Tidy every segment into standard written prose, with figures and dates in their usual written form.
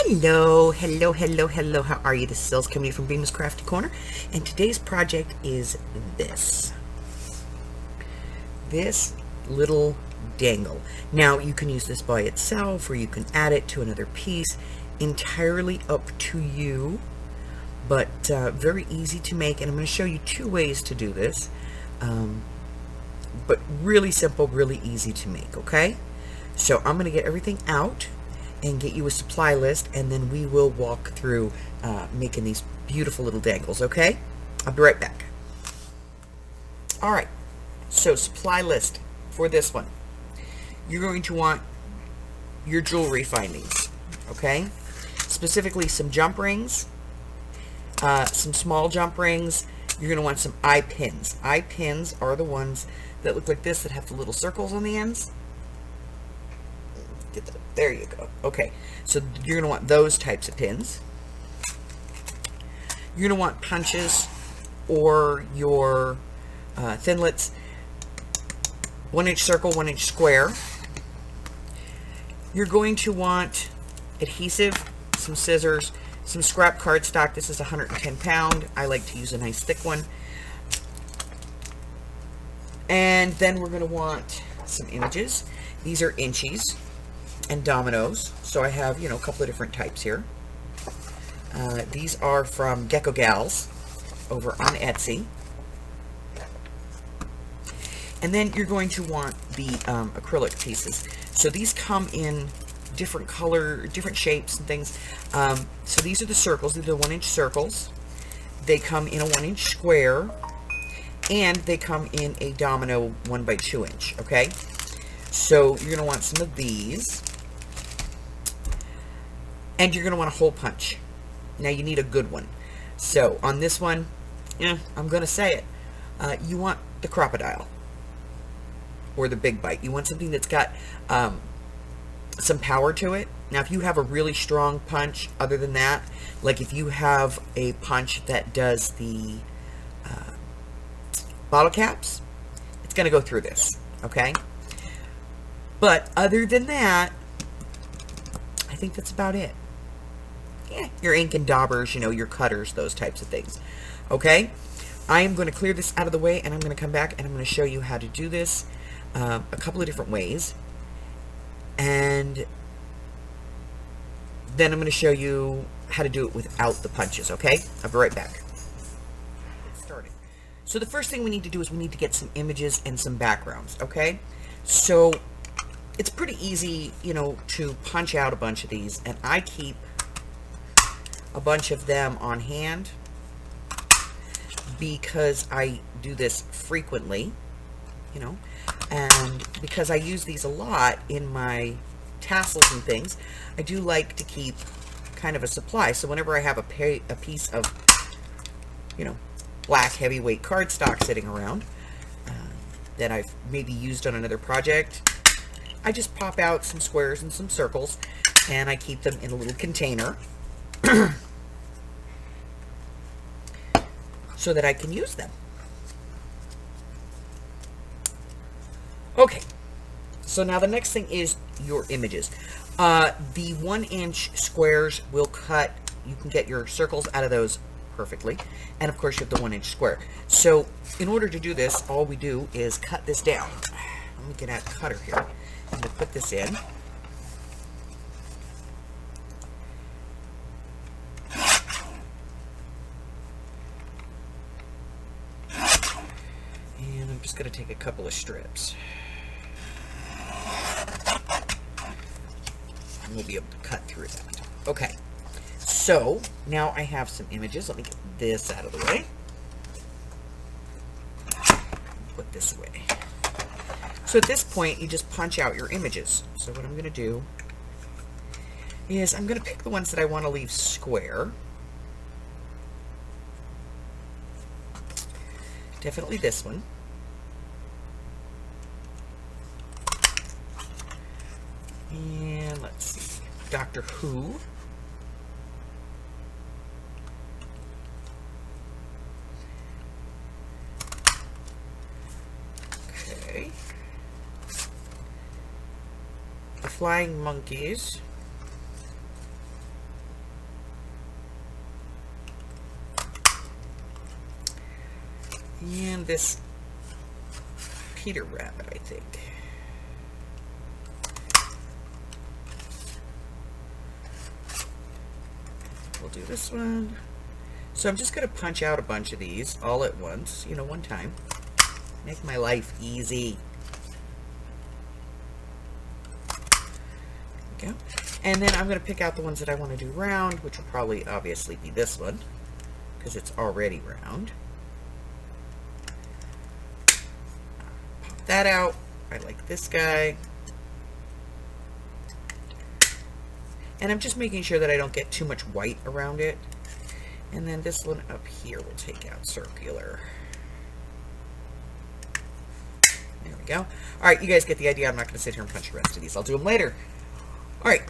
Hello, hello, hello, hello. How are you? This is Sales coming from bmascraftycorner, and today's project is this little dangle. Now, you can use this by itself, or you can add it to another piece. Entirely up to you, but very easy to make. And I'm going to show you two ways to do this, but really simple, really easy to make. Okay, so I'm going to get everything out and get you a supply list, and then we will walk through making these beautiful little dangles. Okay, I'll be right back. All right, so supply list for this one. You're going to want your jewelry findings, okay? Specifically some jump rings, some small jump rings. You're going to want some eye pins. Eye pins are the ones that look like this, that have the little circles on the ends. Get that. There you go. Okay, so you're going to want those types of pins. You're going to want punches or your thinlits. 1-inch circle, 1-inch square. You're going to want adhesive, some scissors, some scrap cardstock. This is 110 pound. I like to use a nice thick one. And then we're going to want some images. These are Inchies and Dominoes. So I have, a couple of different types here. These are from Gecko Gals over on Etsy. And then you're going to want the acrylic pieces. So these come in different color, different shapes and things. So these are the circles. These are the 1-inch circles. They come in a 1-inch square, and they come in a domino 1x2 inch. Okay, so you're going to want some of these, and you're going to want a hole punch. Now you need a good one. So on this one, I'm going to say it. You want the crocodile or the big bite. You want something that's got some power to it. Now, if you have a really strong punch, other than that, like if you have a punch that does the bottle caps, it's going to go through this, okay? But other than that, I think that's about it. Yeah, your ink and daubers, your cutters, those types of things. Okay, I am going to clear this out of the way, and I'm going to come back and I'm going to show you how to do this a couple of different ways, and then I'm going to show you how to do it without the punches. Okay, I'll be right back. Get started. So the first thing we need to do is we need to get some images and some backgrounds. Okay, so it's pretty easy, to punch out a bunch of these, and I keep a bunch of them on hand because I do this frequently, and because I use these a lot in my tassels and things, I do like to keep kind of a supply. So whenever I have a piece of, black heavyweight cardstock sitting around that I've maybe used on another project, I just pop out some squares and some circles, and I keep them in a little container so that I can use them. Okay, so now the next thing is your images. The 1-inch squares will cut. You can get your circles out of those perfectly, and of course you have the 1-inch square. So in order to do this, all we do is cut this down. Let me get out a cutter here. I'm going to put this in. And I'm just going to take a couple of strips. And we'll be able to cut through that. Okay, so now I have some images. Let me get this out of the way. Put this away. So at this point, you just punch out your images. So what I'm going to do is I'm going to pick the ones that I want to leave square. Definitely this one. And let's see, Doctor Who. Okay. The Flying Monkeys. And this Peter Rabbit, I think. We'll do this one. So I'm just going to punch out a bunch of these all at once, you know, one time. Make my life easy. There we go. And then I'm going to pick out the ones that I want to do round, which will probably obviously be this one, because it's already round. Pop that out. I like this guy. And I'm just making sure that I don't get too much white around it. And then this one up here we'll take out circular. There we go. All right, you guys get the idea. I'm not going to sit here and punch the rest of these. I'll do them later. All right,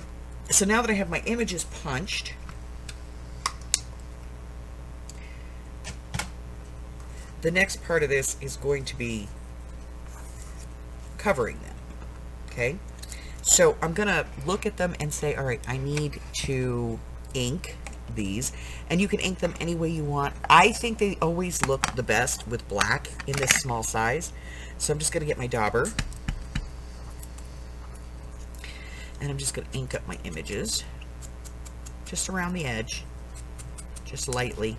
so now that I have my images punched, the next part of this is going to be covering them, okay? So I'm going to look at them and say, all right, I need to ink these, and you can ink them any way you want. I think they always look the best with black in this small size. So I'm just going to get my dauber, and I'm just going to ink up my images just around the edge, just lightly.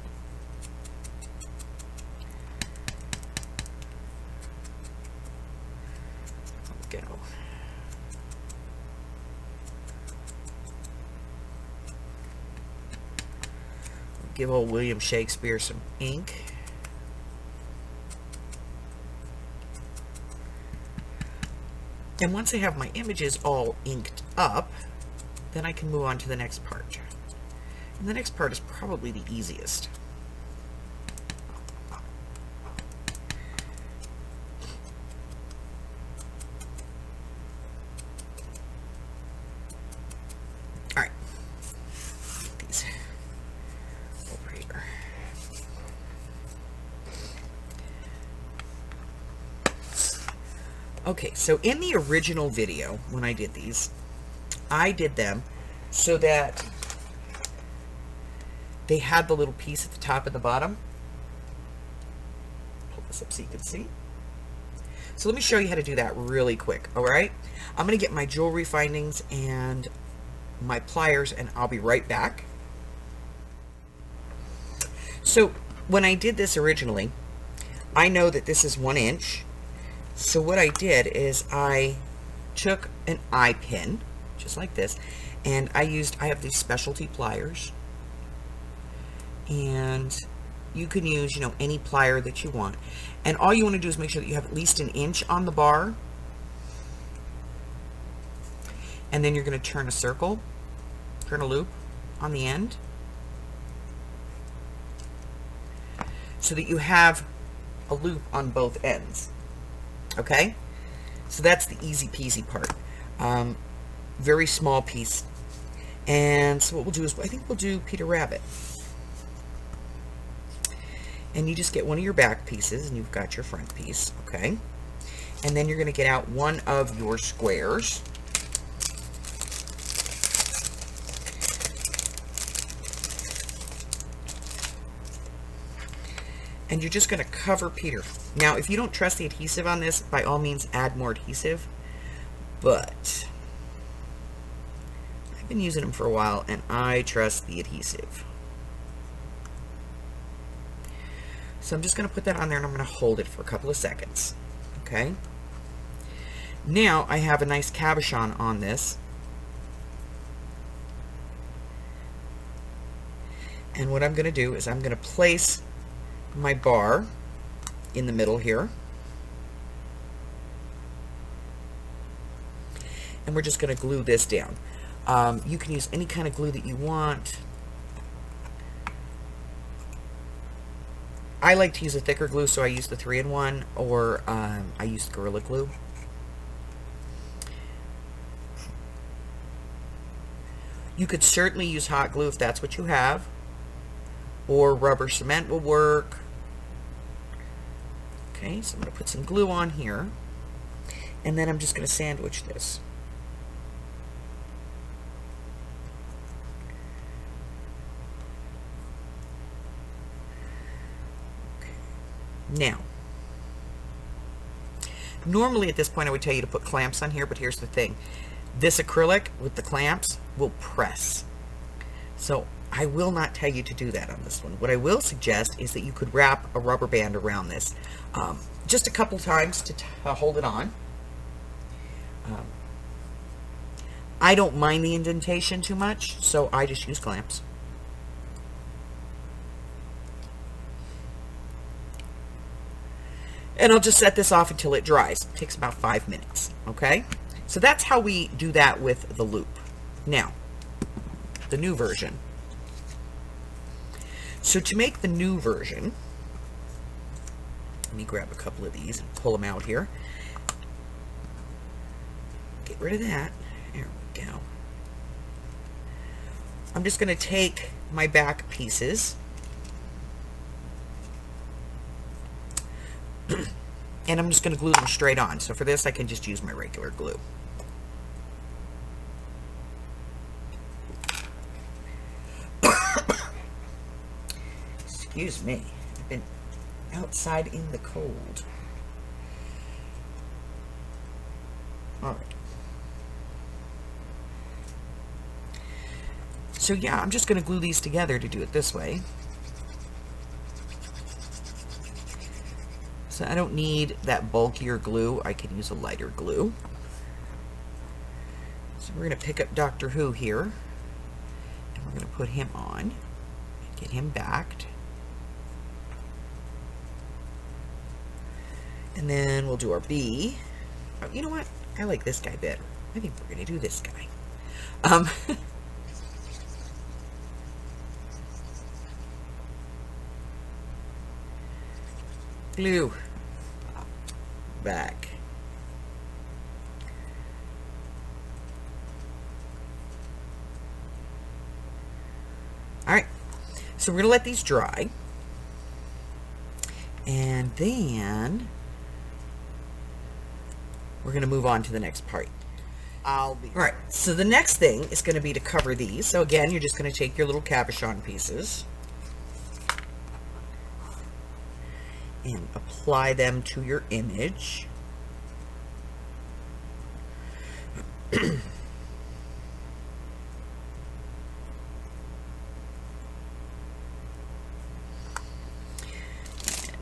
There we go. Give old William Shakespeare some ink. And once I have my images all inked up, then I can move on to the next part. And the next part is probably the easiest. All right. Get these over here. Okay, so in the original video, when I did these, I did them so that they had the little piece at the top and the bottom. Pull this up so you can see. So let me show you how to do that really quick, all right? I'm going to get my jewelry findings and my pliers, and I'll be right back. So when I did this originally, I know that this is 1 inch. So what I did is I took an eye pin, just like this, and I have these specialty pliers, and you can use, you know, any plier that you want. And all you want to do is make sure that you have at least 1 inch on the bar, and then you're going to turn a circle, turn a loop on the end, so that you have a loop on both ends. Okay, so that's the easy peasy part. Very small piece. And so what we'll do is, I think we'll do Peter Rabbit. And you just get one of your back pieces, and you've got your front piece, okay? And then you're going to get out one of your squares. And you're just going to cover Peter. Now, if you don't trust the adhesive on this, by all means add more adhesive. But I've been using them for a while, and I trust the adhesive. So I'm just going to put that on there, and I'm going to hold it for a couple of seconds. Okay? Now I have a nice cabochon on this. And what I'm going to do is I'm going to place my bar in the middle here, and we're just going to glue this down. You can use any kind of glue that you want. I like to use a thicker glue, so I use the 3-in-1, or I use Gorilla Glue. You could certainly use hot glue if that's what you have, or rubber cement will work. Okay, so I'm going to put some glue on here, and then I'm just going to sandwich this. Okay. Now, Normally at this point I would tell you to put clamps on here, but here's the thing. This acrylic with the clamps will press. So I will not tell you to do that on this one. What I will suggest is that you could wrap a rubber band around this just a couple times to hold it on. I don't mind the indentation too much, so I just use clamps. And I'll just set this off until it dries. It takes about 5 minutes, okay? So that's how we do that with the loop. Now, the new version. So to make the new version, let me grab a couple of these and pull them out here. Get rid of that. There we go. I'm just going to take my back pieces and I'm just going to glue them straight on. So for this I can just use my regular glue. Excuse me, I've been outside in the cold. Alright. So yeah, I'm just going to glue these together to do it this way. So I don't need that bulkier glue. I can use a lighter glue. So we're going to pick up Doctor Who here. And we're going to put him on. And get him backed. And then we'll do our bee. Oh, you know what? I like this guy better. I think we're going to do this guy. Glue. Back. Alright. So we're going to let these dry. And then we're going to move on to the next part. Alright, so the next thing is going to be to cover these. So again, you're just going to take your little cabochon pieces and apply them to your image.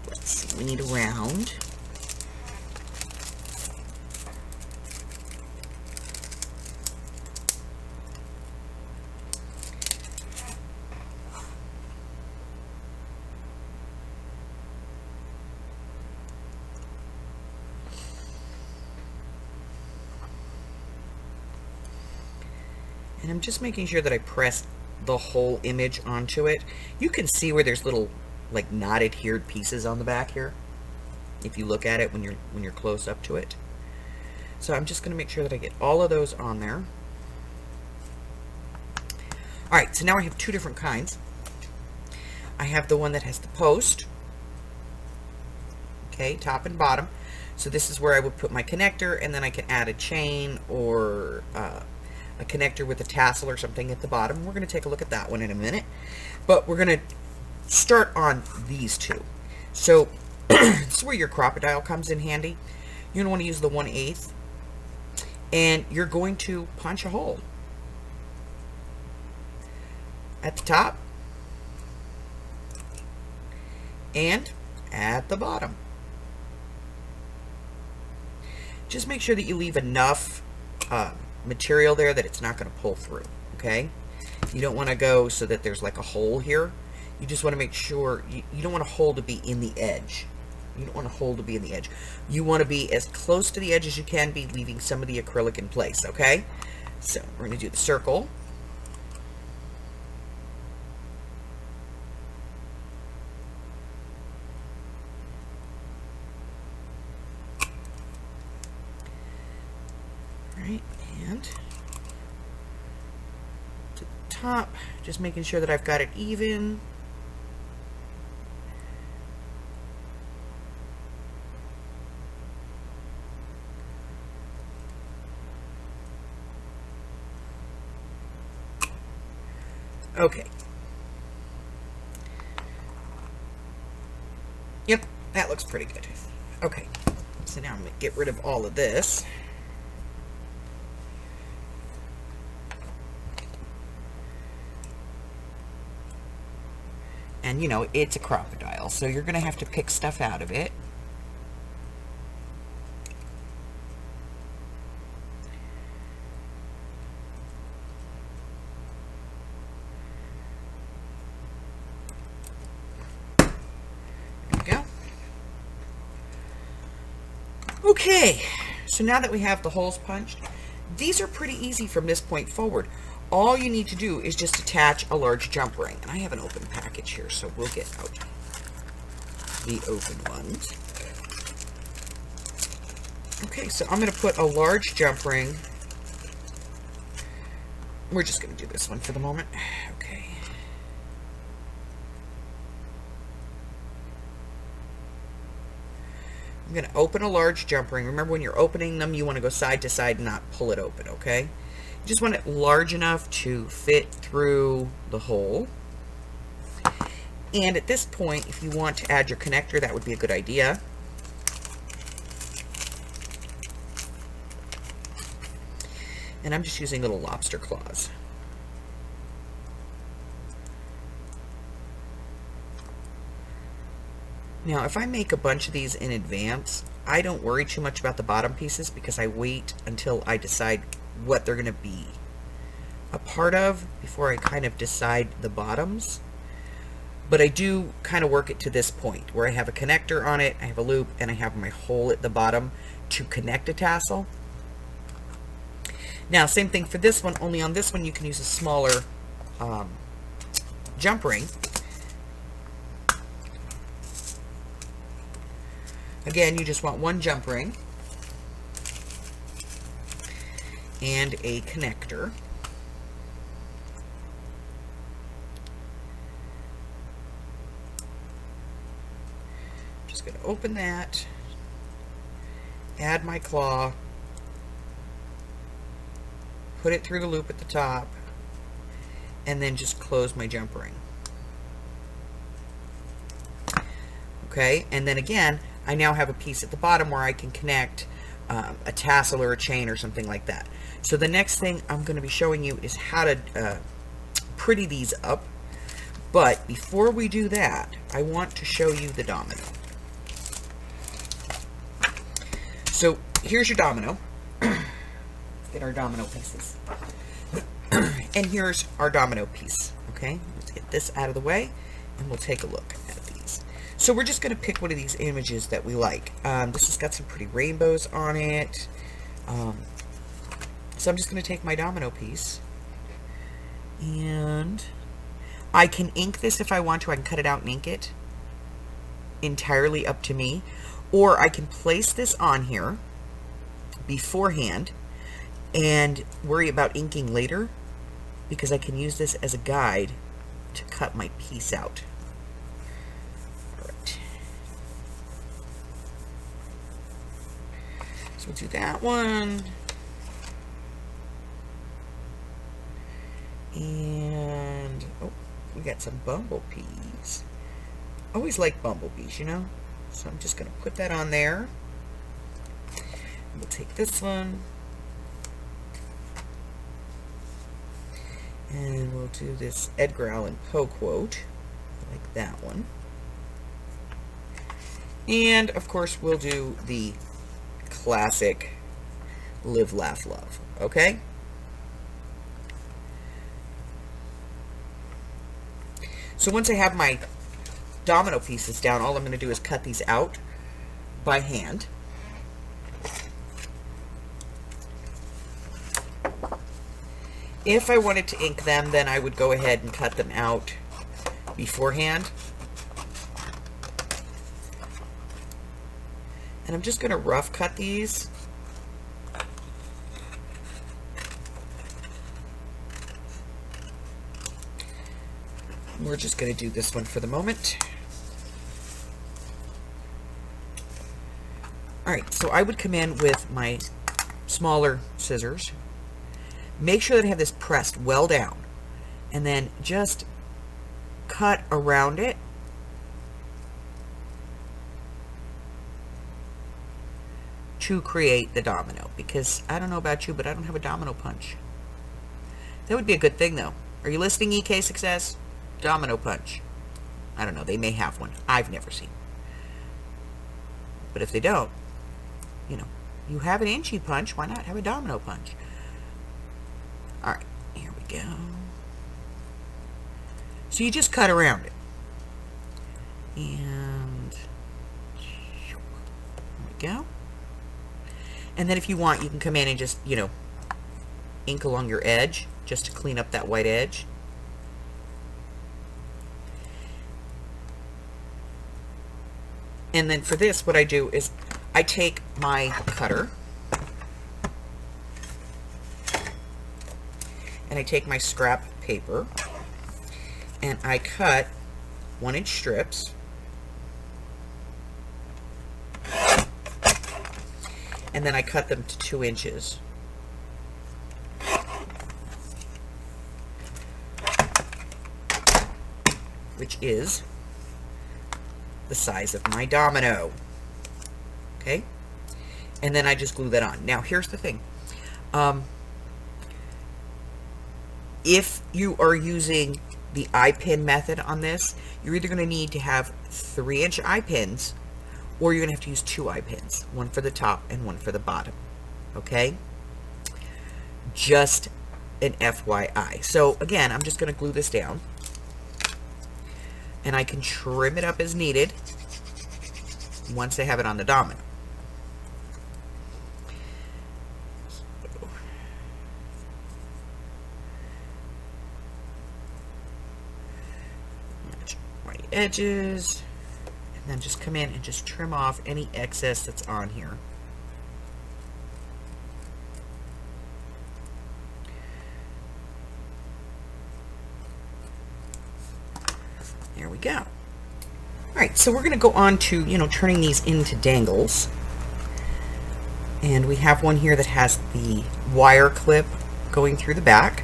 Let's see, we need a round. And I'm just making sure that I press the whole image onto it. You can see where there's little like not adhered pieces on the back here, if you look at it when you're close up to it. So I'm just going to make sure that I get all of those on there. Alright, so now I have two different kinds. I have the one that has the post, okay, top and bottom. So this is where I would put my connector, and then I can add a chain or a connector with a tassel or something at the bottom. We're going to take a look at that one in a minute, but we're going to start on these two. So this is where your crocodile comes in handy. You're going to want to use the 1/8, and you're going to punch a hole at the top and at the bottom. Just make sure that you leave enough material there that it's not going to pull through, okay? You don't want to go so that there's like a hole here. You just want to make sure, you don't want a hole to be in the edge. You don't want a hole to be in the edge. You want to be as close to the edge as you can be, leaving some of the acrylic in place, okay? So we're going to do the circle. Alright, and to the top, just making sure that I've got it even. Okay. Yep, that looks pretty good. Okay. So now I'm going to get rid of all of this. And you know, it's a crocodile, so you're going to have to pick stuff out of it. Okay, so now that we have the holes punched, these are pretty easy from this point forward. All you need to do is just attach a large jump ring. And I have an open package here, so we'll get out the open ones. Okay, so I'm going to put a large jump ring. We're just going to do this one for the moment. Okay. I'm going to open a large jump ring. Remember, when you're opening them, you want to go side to side and not pull it open, okay? You just want it large enough to fit through the hole. And at this point, if you want to add your connector, that would be a good idea. And I'm just using little lobster claws. Now, if I make a bunch of these in advance, I don't worry too much about the bottom pieces because I wait until I decide what they're going to be a part of before I kind of decide the bottoms. But I do kind of work it to this point where I have a connector on it, I have a loop, and I have my hole at the bottom to connect a tassel. Now, same thing for this one, only on this one you can use a smaller jump ring. Again, you just want one jump ring and a connector. Just going to open that, add my claw, put it through the loop at the top, and then just close my jump ring. Okay, and then again, I now have a piece at the bottom where I can connect a tassel or a chain or something like that. So the next thing I'm going to be showing you is how to pretty these up. But before we do that, I want to show you the domino. So here's your domino. Get our domino pieces. And here's our domino piece. Okay, let's get this out of the way and we'll take a look at these. So we're just going to pick one of these images that we like. This has got some pretty rainbows on it. So I'm just going to take my domino piece, and I can ink this if I want to. I can cut it out and ink it. Entirely up to me. Or I can place this on here beforehand and worry about inking later, because I can use this as a guide to cut my piece out. So we'll do that one. And, oh, we got some bumblebees. Always like bumblebees, you know? So I'm just going to put that on there. We'll take this one. And we'll do this Edgar Allan Poe quote. Like that one. And, of course, we'll do the classic Live, Laugh, Love. Okay? So once I have my domino pieces down, all I'm going to do is cut these out by hand. If I wanted to ink them, then I would go ahead and cut them out beforehand. And I'm just going to rough cut these. We're just going to do this one for the moment. Alright, so I would come in with my smaller scissors. Make sure that I have this pressed well down. And then just cut around it. to create the domino, because I don't know about you, but I don't have a domino punch. That would be a good thing, though. Are you listening, EK Success? Domino punch. I don't know. They may have one. I've never seen. But if they don't, you know, you have an Inchie punch. Why not have a domino punch? All right. Here we go. So you just cut around it. And there we go. And then if you want, you can come in and just, you know, ink along your edge just to clean up that white edge. And then for this, what I do is I take my cutter and I take my scrap paper and I cut 1-inch strips. And then I cut them to 2 inches. Which is the size of my domino. Okay? And then I just glue that on. Now, here's the thing. If you are using the eye pin method on this, you're either going to need to have 3-inch eye pins, or you're going to have to use 2 eye pins. One for the top and one for the bottom. Okay? Just an FYI. So, again, I'm just going to glue this down. And I can trim it up as needed once I have it on the domino. So, right edges, and then just come in and just trim off any excess that's on here. There we go. All right, so we're going to go on to, you know, turning these into dangles. And we have one here that has the wire clip going through the back.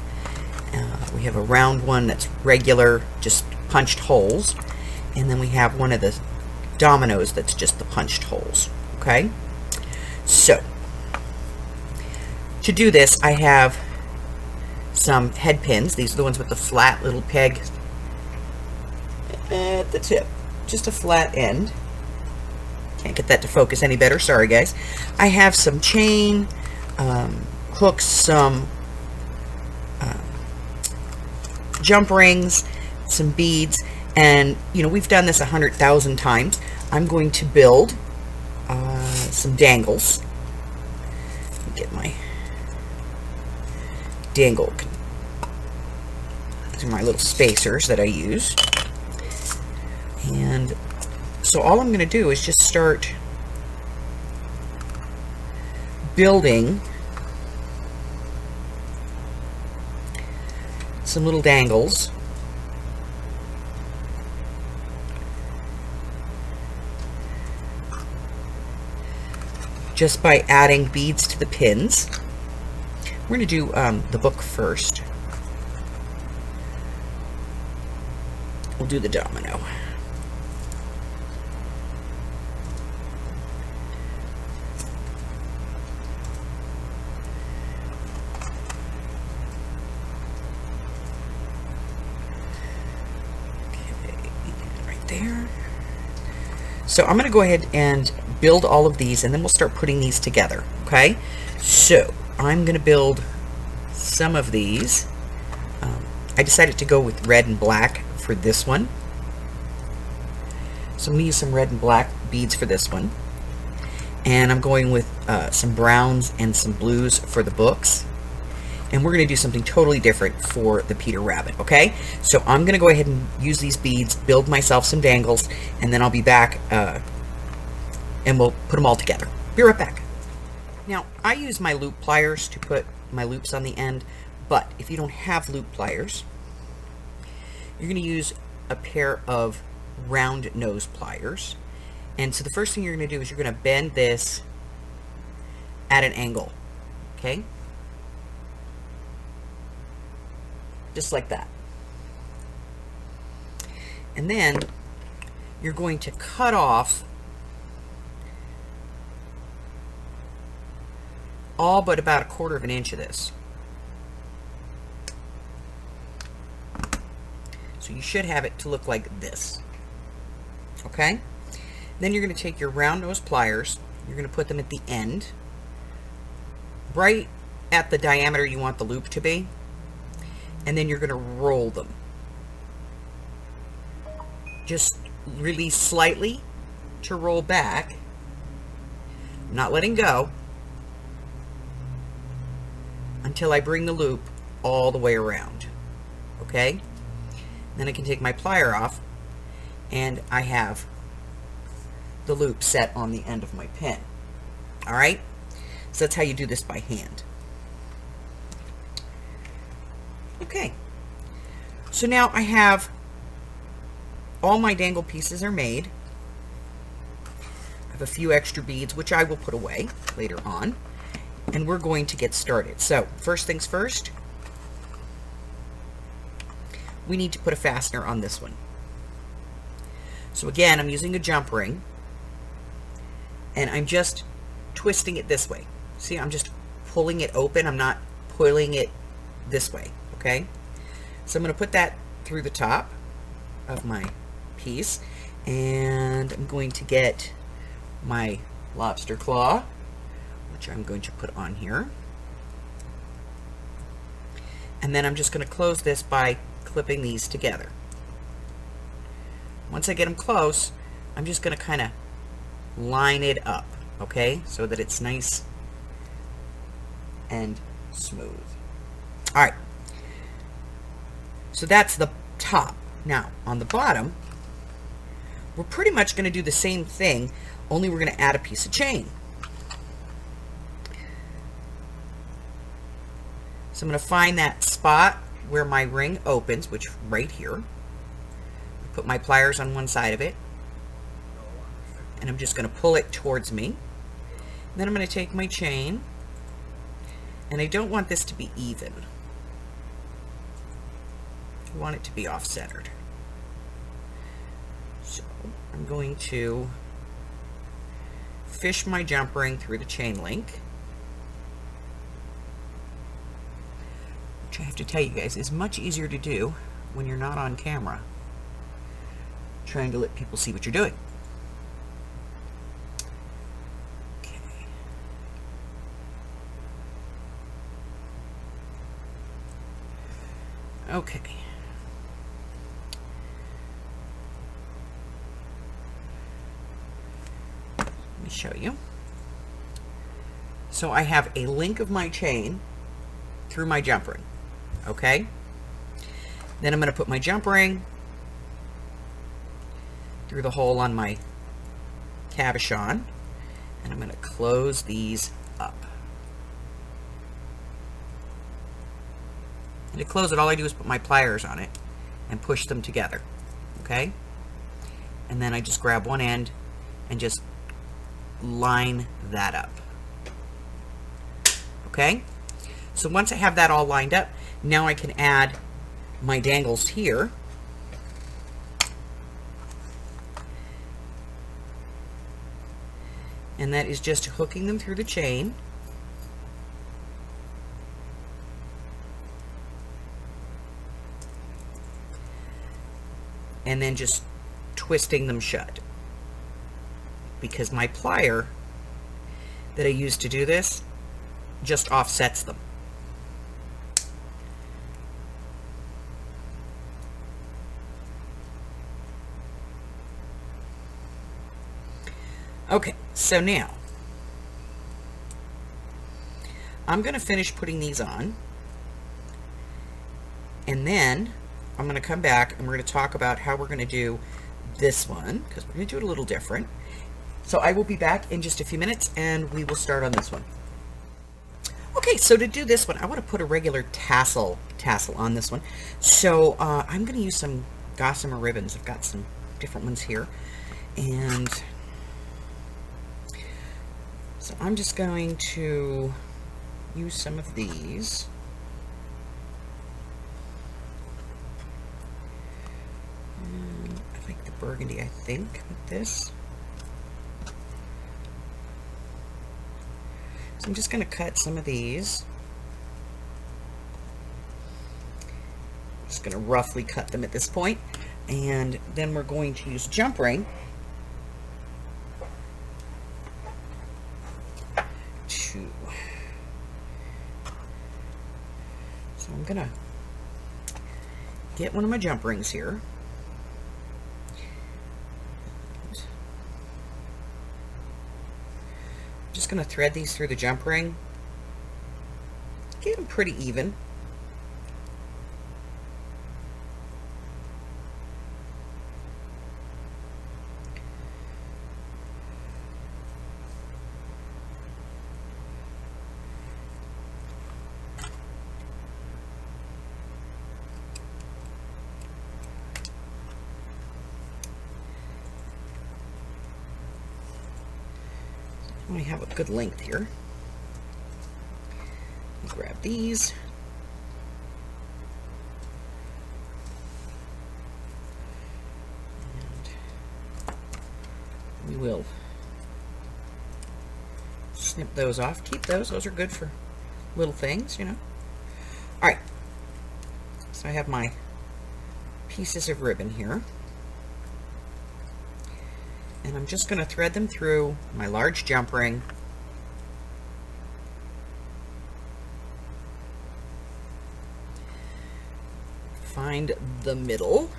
We have a round one that's regular, just punched holes. And then we have one of the dominoes that's just the punched holes. Okay? So, to do this, I have some head pins. These are the ones with the flat little peg at the tip, just a flat end. Can't get that to focus any better, sorry guys. I have some chain, hooks, some jump rings, some beads, and you know, we've done this 100,000 times. I'm going to build some dangles. Get my dangle. These are my little spacers that I use. And so all I'm going to do is just start building some little dangles. Just by adding beads to the pins. We're going to do the book first. We'll do the domino. There. So I'm going to go ahead and build all of these, and then we'll start putting these together. Okay, so I'm going to build some of these. I decided to go with red and black for this one, so I'm going to use some red and black beads for this one, and I'm going with some browns and some blues for the books. And we're going to do something totally different for the Peter Rabbit, okay? So I'm going to go ahead and use these beads, build myself some dangles, and then I'll be back and we'll put them all together. Be right back. Now, I use my loop pliers to put my loops on the end, but if you don't have loop pliers, you're going to use a pair of round nose pliers. And so the first thing you're going to do is you're going to bend this at an angle, okay? Just like that. And then you're going to cut off all but about 1/4 of an inch of this. So you should have it to look like this. Okay? Then you're going to take your round nose pliers, you're going to put them at the end, right at the diameter you want the loop to be, and then you're going to roll them. Just release slightly to roll back, not letting go, until I bring the loop all the way around. Okay? Then I can take my plier off, and I have the loop set on the end of my pin. Alright? So that's how you do this by hand. Okay. So now I have all my dangle pieces are made. I have a few extra beads, which I will put away later on. And we're going to get started. So, first things first, we need to put a fastener on this one. So again, I'm using a jump ring, and I'm just twisting it this way. See, I'm just pulling it open. I'm not pulling it this way, okay? So I'm going to put that through the top of my piece, and I'm going to get my lobster claw, which I'm going to put on here. And then I'm just going to close this by clipping these together. Once I get them close, I'm just going to kind of line it up, okay, so that it's nice and smooth. All right, so that's the top. Now on the bottom, we're pretty much going to do the same thing, only we're going to add a piece of chain. So I'm going to find that spot where my ring opens, which right here. Put my pliers on one side of it, and I'm just going to pull it towards me. Then I'm going to take my chain, and I don't want this to be even. I want it to be off-centered. So I'm going to fish my jump ring through the chain link, which I have to tell you guys is much easier to do when you're not on camera, trying to let people see what you're doing. Okay. Let me show you. So I have a link of my chain through my jump ring. Okay? Then I'm going to put my jump ring through the hole on my cabochon, and I'm going to close these up. And to close it, all I do is put my pliers on it and push them together, okay? And then I just grab one end and just line that up, okay? So once I have that all lined up, now I can add my dangles here. And that is just hooking them through the chain. And then just twisting them shut. Because my plier that I use to do this just offsets them. Okay, so now I'm going to finish putting these on, and then I'm going to come back and we're going to talk about how we're going to do this one, because we're going to do it a little different. So I will be back in just a few minutes and we will start on this one. Okay, so to do this one, I want to put a regular tassel on this one. So I'm going to use some gossamer ribbons. I've got some different ones here, and so I'm just going to use some of these. I like the burgundy, I think, with this. So I'm just going to cut some of these. Just going to roughly cut them at this point, and then we're going to use jump ring to, so I'm going to get one of my jump rings here. I'm just going to thread these through the jump ring, get them pretty even. I have a good length here. Grab these. And we will snip those off. Keep those. Those are good for little things, you know. All right. So I have my pieces of ribbon here. And I'm just going to thread them through my large jump ring. Find the middle.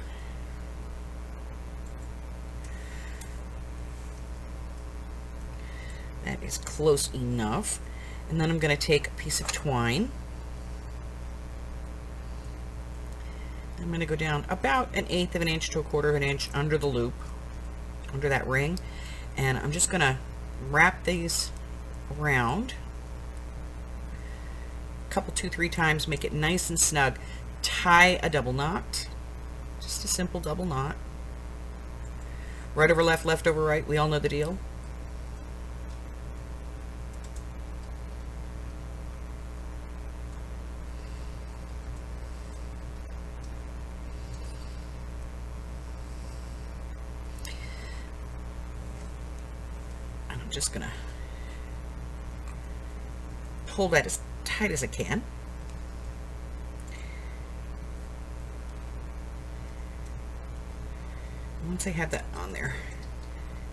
That is close enough. And then I'm going to take a piece of twine. I'm going to go down about 1/8 of an inch to 1/4 of an inch under the loop, under that ring, and I'm just going to wrap these around a couple, 2-3 times, make it nice and snug. Tie a double knot, just a simple double knot. Right over left, left over right, we all know the deal. Just gonna pull that as tight as I can. Once I have that on there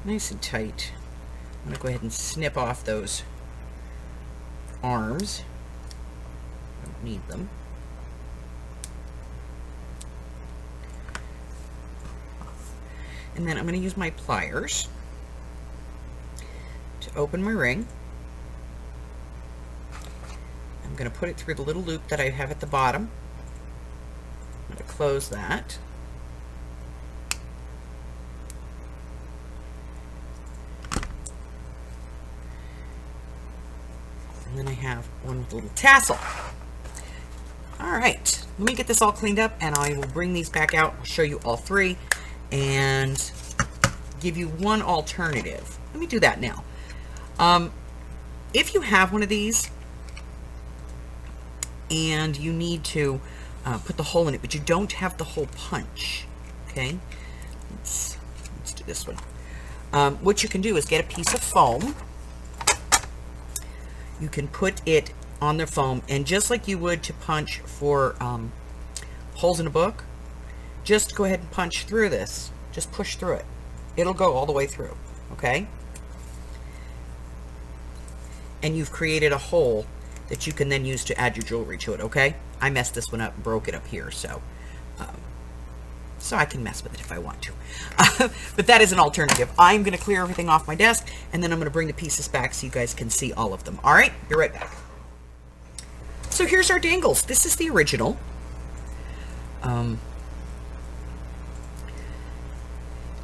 nice and tight, I'm gonna go ahead and snip off those arms. Don't need them. And then I'm gonna use my pliers to open my ring. I'm going to put it through the little loop that I have at the bottom. I'm going to close that. And then I have one with a little tassel. All right, let me get this all cleaned up and I will bring these back out, show you all three, and give you one alternative. Let me do that now. If you have one of these and you need to put the hole in it, but you don't have the hole punch, okay, let's do this one. What you can do is get a piece of foam. You can put it on the foam, and just like you would to punch for holes in a book, just go ahead and punch through this. Just push through it. It'll go all the way through, okay? And you've created a hole that you can then use to add your jewelry to it, okay? I messed this one up and broke it up here, so I can mess with it if I want to. But that is an alternative. I'm going to clear everything off my desk, and then I'm going to bring the pieces back so you guys can see all of them. All right? Be right back. So here's our dangles. This is the original.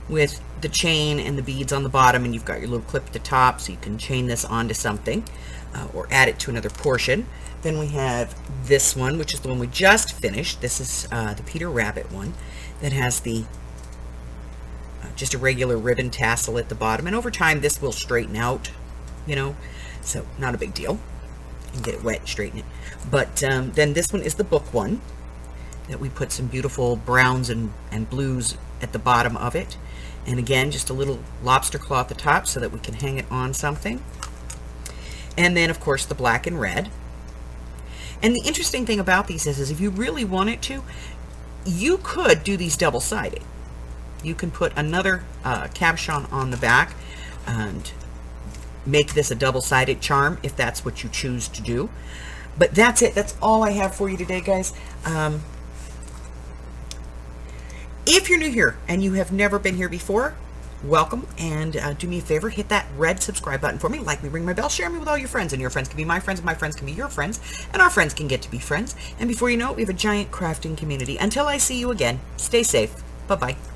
With the chain and the beads on the bottom, and you've got your little clip at the top so you can chain this onto something or add it to another portion. Then we have this one, which is the one we just finished. This is the Peter Rabbit one that has the just a regular ribbon tassel at the bottom, and over time this will straighten out, you know, so not a big deal. You can get it wet and straighten it. But then this one is the book one that we put some beautiful browns and blues at the bottom of it. And again, just a little lobster claw at the top so that we can hang it on something. And then, of course, the black and red. And the interesting thing about these is if you really wanted to, you could do these double-sided. You can put another cabochon on the back and make this a double-sided charm if that's what you choose to do. But that's it. That's all I have for you today, guys. If you're new here and you have never been here before, welcome, and do me a favor, hit that red subscribe button for me, like me, ring my bell, share me with all your friends, and your friends can be my friends, and my friends can be your friends, and our friends can get to be friends, and before you know it, we have a giant crafting community. Until I see you again, stay safe. Bye-bye.